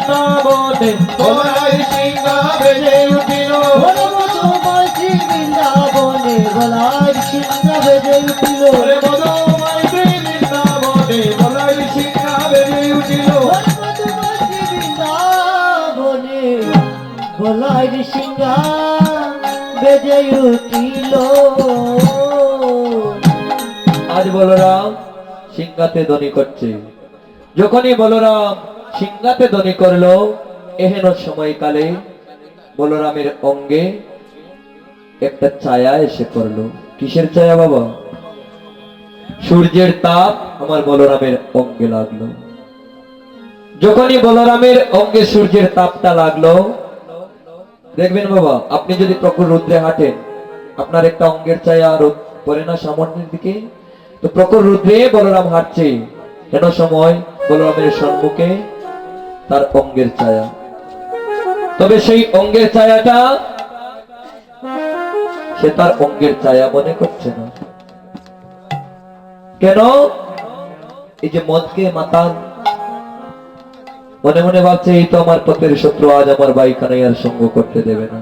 বৃন্দাবনে গলায় সিংহা বেজে উঠিল মধুময় বৃন্দাবনে গলায় সিংহা বেজে উঠিল মধুময় বৃন্দাবনে গলায় সিংহা বেজে উঠিল বৃন্দাবনে গলায় সিংহা বেজে উঠিল। আজ বলরাম সিংহাতে ধ্বনি করছে। যখনই বলরাম সিংহাতে ধ্বনি করলো এহেন সময়কালে বলরামের অঙ্গে একটা ছায়া এসে পড়লো। কিসের ছায়া বাবা? সূর্যের তাপ আমার বলরামের অঙ্গে লাগলো। যখনই বলরামের অঙ্গে সূর্যের তাপটা লাগলো, দেখবেন বাবা আপনি যদি প্রখর রৌদ্রে হাঁটেন আপনার একটা অঙ্গের ছায়া রোদ পড়ে না সামনের দিকে? তো প্রখর রৌদ্রে বলরাম হাঁটছে, কেন সময় বলরামের সম্মুখে তার অঙ্গের ছায়া। তবে সেই অঙ্গের ছায়াটা সে তার অঙ্গের ছায়া মনে করছে না। কেন? এই যে মদকে মাতাল মনে মনে ভাবছে এই তো আমার পথের শত্রু, আজ আমার ভাই কানাইয়ার সঙ্গ করতে দেবে না।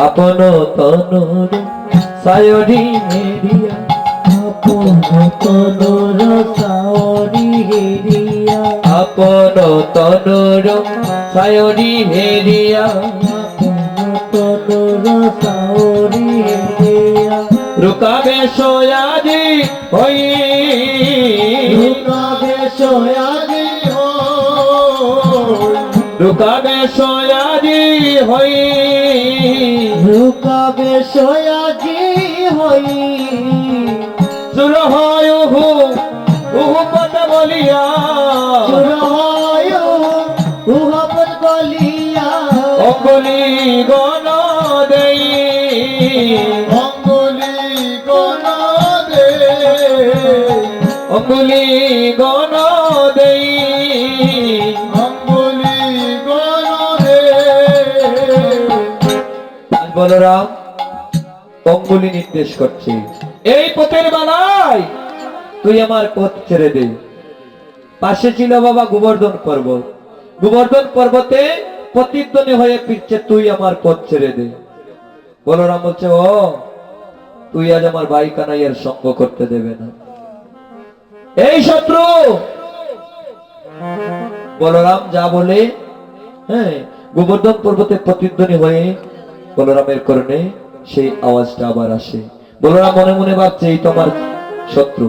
আপন তনুর সায়রি হেরিয়া আপন তনুর সায়রি হেরিয়া আপন তনুর সায়রি হেরিয়া তনুর সায়রি হেরিয়া রুকাবে সোয়াজি হই রুকাবে সোয়াজি রুকাবে সোয়াজি হই রুকাবে সোয়াজি হই সুর হয় উহু উহু পদ বলিয়া সুর হয় উহু পদ বলিয়া অঙ্গুলি গণ দেই অঙ্গুলি গণ দে অঙ্গুলি গণ দেই অঙ্গুলি গণ দে। বলরাম অঙ্গুলি নির্দেশ করছে, এই পথের বেলায় তুই আমার পথ ছেড়ে দে। পাশে ছিল বাবা গোবর্ধন পর্বত, গোবর্ধন পর্বতে প্রতিধ্বনি হয়ে ফিরছে, তুই আমার পথ ছেড়ে দে। বলরাম বলছে ও তুই আজ আমার ভাই কানাইয়ের সঙ্গ করতে দেবে না। এই শত্রু বলরাম যা বলে, হ্যাঁ গোবর্ধন পর্বতে প্রতিধ্বনি হয়ে বলরামের কারণে সেই আওয়াজটা আবার আসে। বলরাম মনে মনে ভাবছে এই তো আমার শত্রু,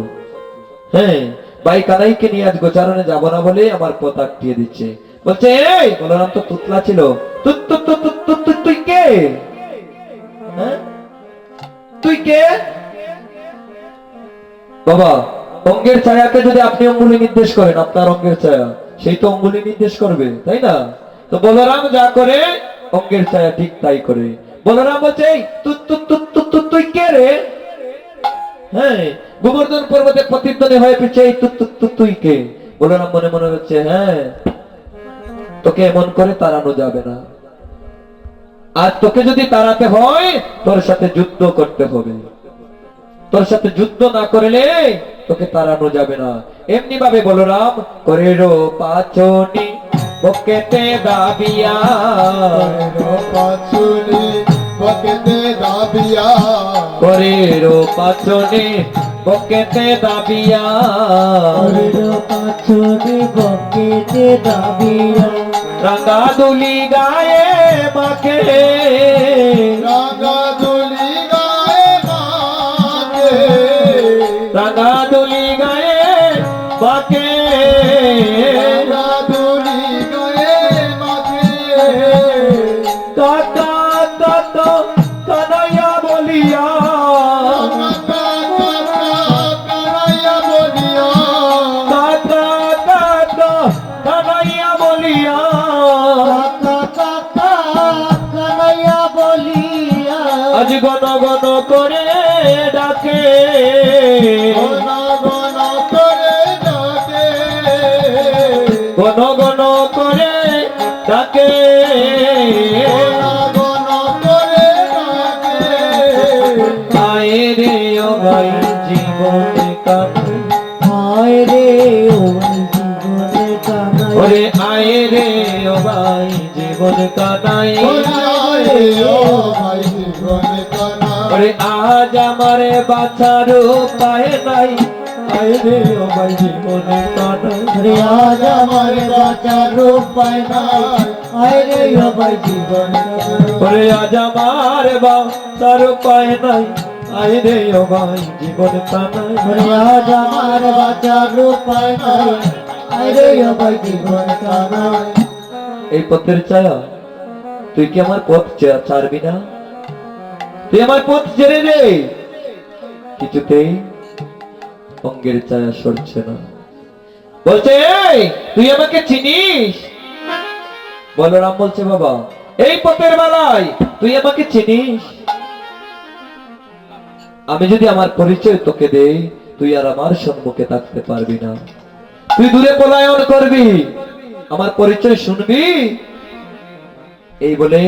হ্যাঁ ভাই কানাইকে নিয়ে আজ গোচারণে যাব না বলে আমার পথ আটকিয়ে দিচ্ছে। বলছে এই বলরাম তো তুতলা ছিল, তুই কে? হ্যাঁ তুই কে? বাবা অঙ্গের ছায়াকে যদি আপনি অঙ্গুলি নির্দেশ করেন আপনার অঙ্গের ছায়া সেই তো অঙ্গুলি নির্দেশ করবে, তাই না? তো বলরাম যা করে অঙ্গের ছায়া ঠিক তাই করে। বলরাম বলছে তুই কে রে? হ্যাঁ গোবর্ধন পর্বতে প্রতিধ্বনি হয়ে পিছে তুই কে? বলরাম মনে মনে হচ্ছে হ্যাঁ তোকে এমন করে তাড়ানো যাবে না, আর তোকে যদি তাড়াতে হয় তোর সাথে যুদ্ধ করতে হবে, তোর সাথে যুদ্ধ না করলে তোকে তাড়ানো যাবে না। এমনি ভাবে বলরাম করে রো পাচনি বকেতে দাবিয়া পাচুনি বকেতে দাবিয়া করে রো পাচনি বকেতে দাবিয়া পাচুনি বকেতে দাবিয়া রাঙা দুলি গায়ে মাকে রাঙা দুলি গায়ে মাকে রাঙা দুলি গায়ে মাকে রাঙা দুলি গায়ে মাকে কাকা কাকা কানাইয়া বলিয়া কানাইয়া বলিয়া কাকা কাকা কানাইয়া বলিয়া কানাইয়া বলিয়া আজ গণ গণ করে ডাকে ঘন ঘন করে ডাকে গণ গণ করে ডাকে ঘন ঘন করে ডাকে আয় রে ও ভাই জীবনে কানাই হায় রে ও জীবনে কানাই ওরে আয় রে ও ভাই জীবন কানাই ওরে আজ আমার বাঁচার উপায় নাই আয় রে ও ভাই জীবন কানাই আজ আমার বাঁচার উপায় নাই আয় রে ও ভাই জীবন ওরে আজ আমার বাঁচার উপায় নাই আয় রে ও ভাই জীবন কানাই আজ আমার বাঁচার উপায় নাই আয় রে ও ভাই জীবন কানাই এই পথের ছায়া তুই কি আমার পথ ছাড়বি না? তুই আমার পথ ছেড়ে দে। কিছুতেই অঙ্গের ছায়া সরছে না, বলছে এই তুই আমাকে চিনিস? বলরাম বলছে বাবা এই পথের বেলায় তুই আমাকে চিনিস? আমি যদি আমার পরিচয় তোকে দেই তুই আর আমার সম্মুখে থাকতে পারবি না, তুই দূরে পলায়ন করবি, আমার পরিচয় শুনবি। এই বলে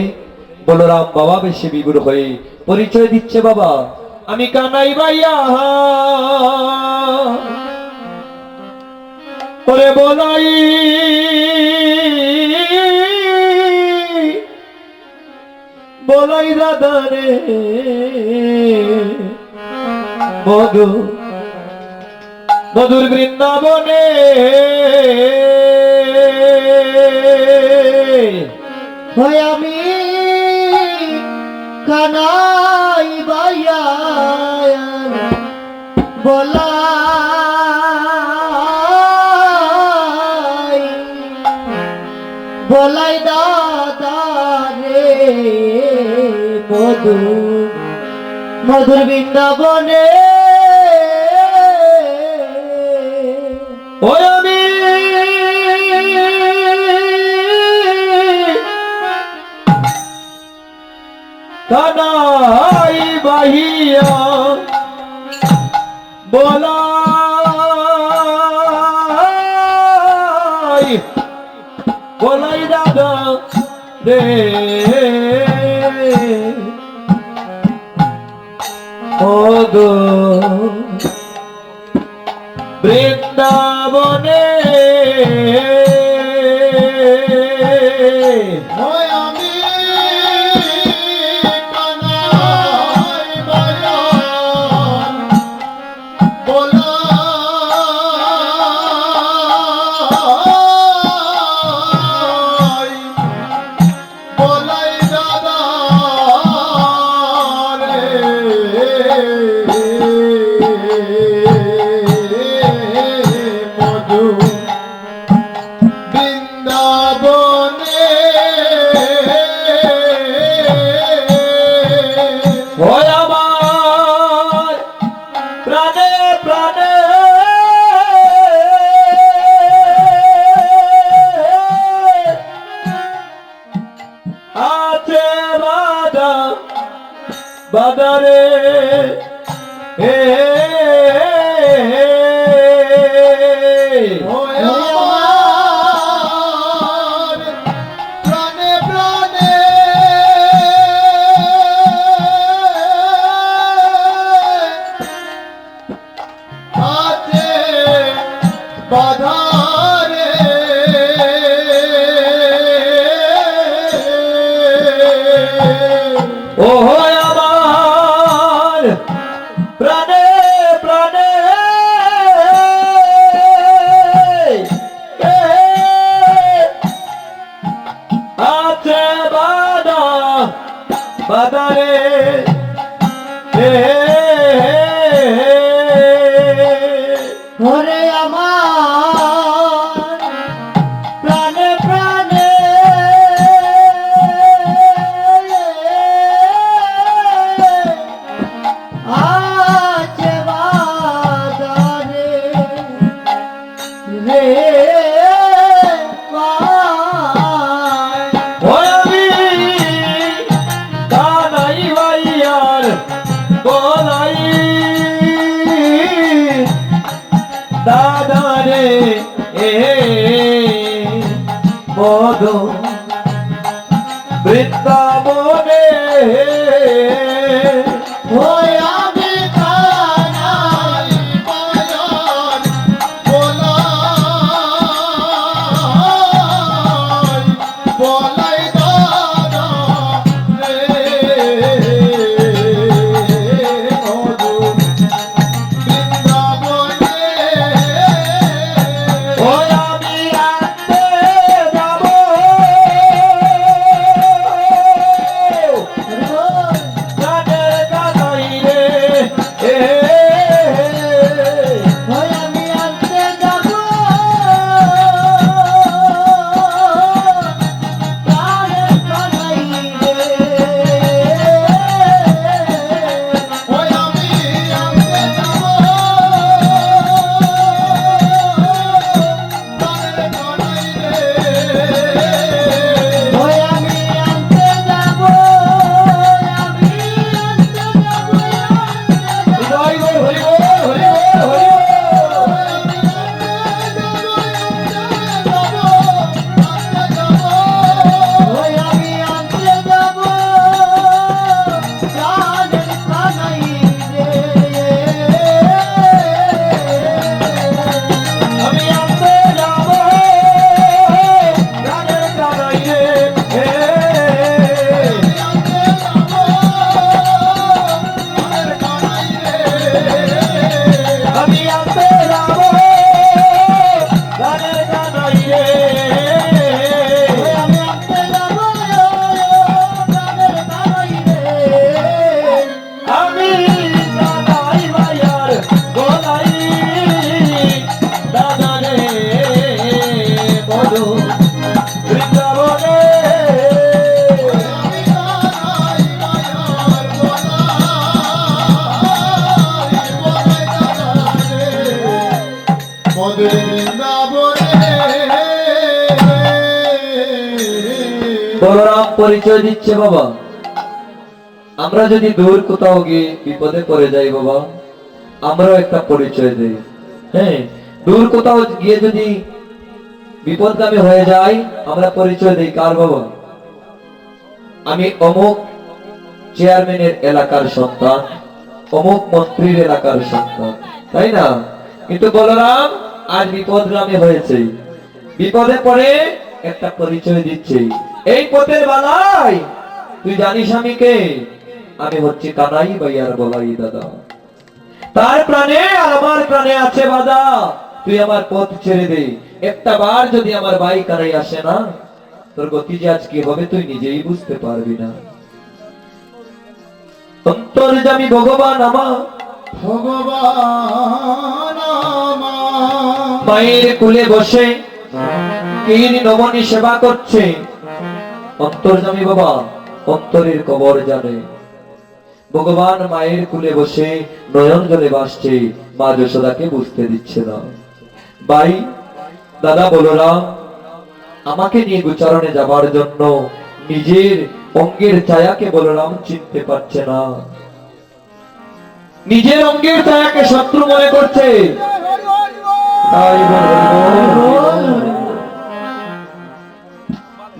বলরাম বাবা বেশি বিগুর হয়ে পরিচয় দিচ্ছে বাবা আমি কানাই ভাইয়া ওরে বলাই বলাই দাদা রে মধু মধুর বৃন্দাবনে হয় আমি কানাই ভাইয়া বলাই বলাই দাদা রে মধুর বৃন্দাবনে ওই আমি কানাই ভাইয়া বলাই বলাই দাদা রে মধু বৃন্দাবনে হয় আমি কানাই ভাইয়া বলাই বলাই দাদা রে মধু বৃন্দাবনে ওই আমার প্রাণে প্রাণে আছে বাধা বাধারে হে হয় আমার প্রাণে প্রাণে আছে বাধা রে ও হয় আমার প্রাণে প্রাণে আছে বাধা বাধারে ওরে আমার প্রাণে প্রাণে আছে বাধা রে রে ওই আমি কানাই ভাইয়ার বলাই দাদা রে মধু বৃন্দাবনে ওই আমি কানাই ভাইয়া বলরাম পরিচয় দিচ্ছে বাবা, আমরা যদি দূর কোথাও গিয়ে বিপদে পড়ে যাই বাবা, আমরাও একটা পরিচয় দেই। হ্যাঁ, দূর কোথাও গিয়ে যদি বিপদগামী হয়ে যায়, আমরা পরিচয় দেই কার বাবা? আমি অমুক চেয়ারম্যানের এলাকার সন্তান, অমুক মন্ত্রীর এলাকার সন্তান, তাই না? কিন্তু বলরাম আজ বিপদগামী হয়েছে, বিপদে পড়ে একটা পরিচয় দিচ্ছে, এই পথের বালাই তুই জানিস আমি কে? আমি হচ্ছি কানাই ভাইয়ার বলাই দাদা। তার প্রাণে আর আমার প্রাণে আছে বাধা, তুই আমার পথ ছেড়ে দে। একটা বার যদি আমার ভাই কানাই আসে না, তোর গতি যে আজ কি হবে তুই নিজেই বুঝতে পারবি না। অন্তর্যামী ভগবান আমার, ভগবান আমার মায়ের কুলে বসে কিন নমনী সেবা করছে। অন্তর্যামী বাবা অন্তরের কবর জানে। ভগবান মায়ের কুলে বসে নয়ন জলে ভাসছে, মা যশোদাকে বুঝতে দিচ্ছে না। ভাই দাদা বলরাম আমাকে নিয়ে গোচারণে যাবার জন্য নিজের অঙ্গের ছায়াকে বলরাম চিনতে পারছে না, নিজের অঙ্গের ছায়াকে শত্রু মনে করছে। তাই বলরাম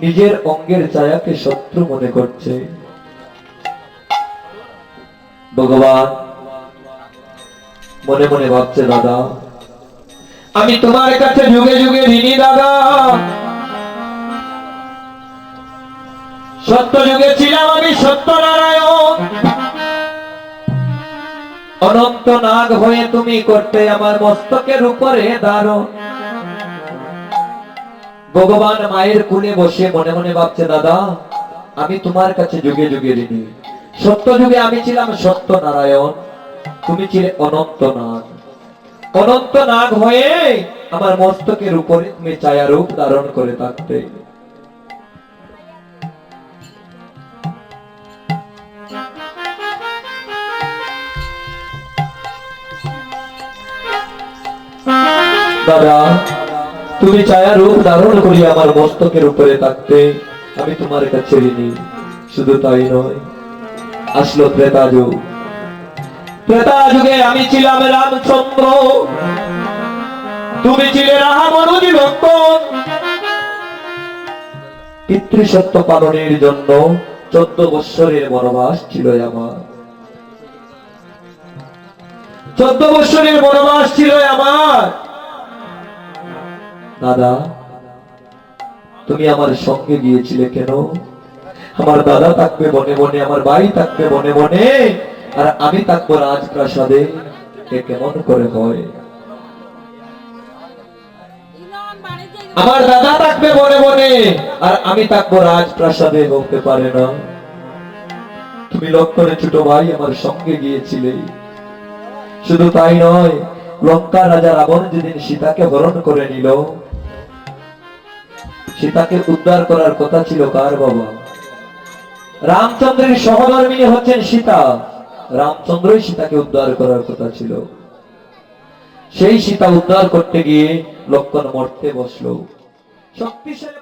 নিজের অঙ্গের ছায়াকে শত্রু মনে করছে। ভগবান মনে মনে ভাবছে, দাদা আমি তোমার কাছে যুগে যুগে ঋণী দাদা। সত্য যুগে ছিলাম আমি সত্যনারায়ণ, অনন্ত নাগ হয়ে তুমি করতে আমার মস্তকের উপরে ধারণ। ভগবান মায়ের কুলে বসে মনে মনে ভাবছে, দাদা আমি তোমার কাছে যুগে যুগে ঋণী। সত্য যুগে আমি ছিলাম সত্য নারায়ণ, তুমি ছিলে অনন্ত নাগ। অনন্ত নাগ হয়ে আমার মস্তকের উপরে তুমি ছায়া রূপ ধারণ করে থাকতে। দাদা তুমি ছায়া রূপ ধারণ করি আমার মস্তকের উপরে থাকতে, আমি তোমার কাছে ঋণী। শুধু তাই নয়, আসলো ত্রেতা যুগ। ত্রেতা যুগে আমি ছিলাম রামচন্দ্র, তুমি ছিলে রাহামনুজ লক্ষণ। পিতৃসত্য পালনের জন্য 14 বৎসরের বনবাস ছিল আমার, 14 বৎসরের বনবাস ছিল আমার। দাদা তুমি আমার সঙ্গে গিয়েছিলে কেন? আমার দাদা থাকবে বনে বনে, আমার ভাই থাকবে বনে বনে, আর আমি থাকবো রাজপ্রাসাদে, এ কেমন করে হয়? আমার দাদা থাকবে বনে বনে আর আমি থাকবো রাজপ্রাসাদে, হতে পারে না। তুমি লক্ষণে ছোট ভাই আমার সঙ্গে গিয়েছিলে। শুধু তাই নয়, লঙ্কা রাজা রাবণ যেদিন সীতাকে হরণ করে নিল, সীতাকে উদ্ধার করার কথা ছিল কার বাবা? রামচন্দ্রের সহধর্মিণী হচ্ছেন সীতা। রামচন্দ্রই সীতাকে উদ্ধার করার কথা ছিল। সেই সীতা উদ্ধার করতে গিয়ে লক্ষণ মরতে বসলো। শক্তিশালী